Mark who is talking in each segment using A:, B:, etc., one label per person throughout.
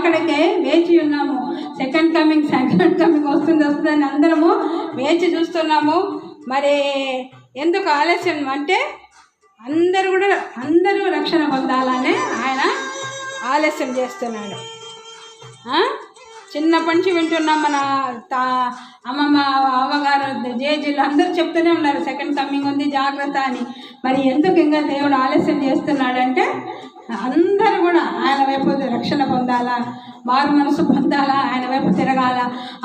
A: రాకడికే వేచి ఉన్నాము. Second coming వస్తుందని అందరము వేచి చూస్తున్నాము. మరి ఎందుకు ఆలస్యం అంటే అందరూ రక్షణ పొందాలనే ఆయన ఆలస్యం చేస్తున్నాడు. చిన్నప్పటి నుంచి వింటున్నాం, మన అమ్మమ్మ అవ్వగారు జేజీలు అందరూ చెప్తూనే ఉన్నారు సెకండ్ కమింగ్ ఉంది జాగ్రత్త అని. మరి ఎందుకు ఇంకా దేవుడు ఆలస్యం చేస్తున్నాడంటే అందరూ కూడా ఆయన వైపు రక్షణ పొందాలా, మారు మనసు పొందాలా, ఆయన వైపు తిరగాల.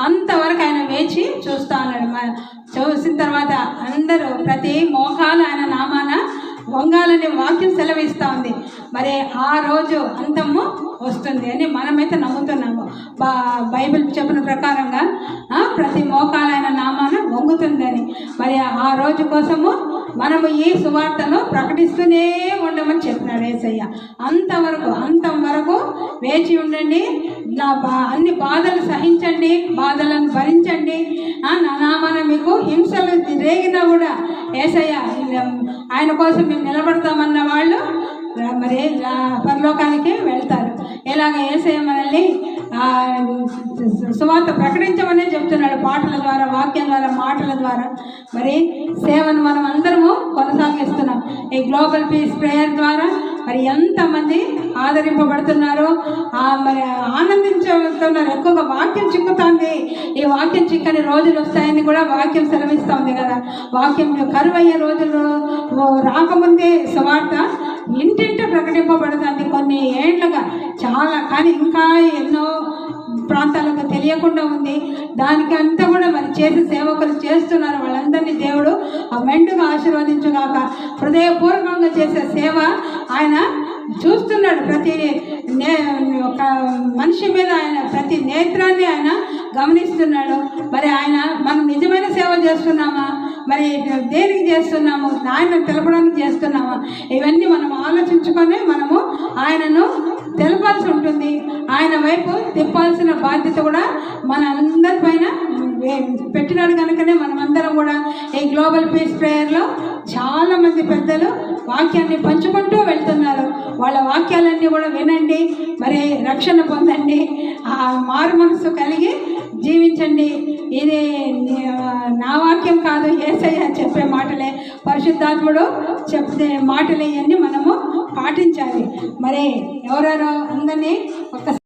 A: అంతవరకు ఆయన వేచి చూస్తూ ఉన్నాడు. చూసిన తర్వాత అందరూ ప్రతి మోకాలు ఆయన నామాన వంగాలని వాక్యం సెలవిస్తూ ఉంది. మరి ఆ రోజు అంతము వస్తుంది అని మనమైతే నమ్ముతున్నాము. బైబిల్ చెప్పిన ప్రకారంగా ప్రతి మోకాలు ఆయన నామాన వంగుతుందని. మరి ఆ రోజు కోసము మనము ఈ సువార్తను ప్రకటిస్తూనే ఉండమని చెప్పినాడు యేసయ్య. అంతవరకు వేచి ఉండండి, అన్ని బాధలు సహించండి, బాధలను భరించండి. నా నామాన మీకు హింసలు రేగినా కూడా యేసయ్య ఆయన కోసం మేము నిలబడతామన్న వాళ్ళు మరి పరలోకానికి వెళ్తారు. ఇలాగ యేసయ్య మనల్ని సువార్త ప్రకటించమనే చెప్తున్నాడు. పాటల ద్వారా, వాక్యం ద్వారా, మాటల ద్వారా మరి సేవను మనం అందరము కొనసాగిస్తున్నాం. ఈ గ్లోబల్ పీస్ ప్రేయర్ ద్వారా మరి ఎంతమంది ఆదరింపబడుతున్నారో, మరి ఆనందించుతున్నారు. ఎక్కువగా వాక్యం చిక్కుతుంది. ఈ వాక్యం చిక్కని రోజులు వస్తాయని కూడా వాక్యం సెలవిస్తుంది కదా. వాక్యం కరువయ్యే రోజులు రాకముందే సువార్త ఇంటింటి ప్రకటింపబడుతుంది కొన్ని ఏళ్లుగా చాలా. కానీ ఇంకా ఎన్నో ప్రాంతాలకు తెలియకుండా ఉంది. దానికి అంతా కూడా మరి చేసే సేవకులు చేస్తున్నారు. వాళ్ళందరినీ దేవుడు మెండుగా ఆశీర్వదించుగాక. హృదయపూర్వకంగా చేసే సేవ ఆయన చూస్తున్నాడు. ప్రతి ఒక మనిషి మీద ఆయన ప్రతి నేత్రాన్ని ఆయన గమనిస్తున్నాడు. మరి మనం నిజమైన సేవ చేస్తున్నామా, మరి దేనికి చేస్తున్నాము, ఆయన తెలపడానికి చేస్తున్నామా, ఇవన్నీ మనం ఆలోచించుకొని మనము ఆయనను తెలపాల్సి ఉంటుంది. ఆయన వైపు తిప్పాల్సిన బాధ్యత కూడా మన అందరిపైన పెట్టినాడు. కనుకనే మనమందరం కూడా ఈ గ్లోబల్ పీస్ ప్రేయర్లో చాలామంది పెద్దలు వాక్యాన్ని పంచుకుంటూ వెళ్తున్నారు. వాళ్ళ వాక్యాలన్నీ కూడా వినండి, మరి రక్షణ పొందండి, మారు మనసు కలిగి జీవించండి. ఇది నా వాక్యం కాదు, యేసయ్య చెప్పే మాటలే, పరిశుద్ధాత్ముడు చెప్పే మాటలే, ఇవన్నీ మనము పాటించాలి. మరి ఎవరెవరో అందరినీ ఒక్క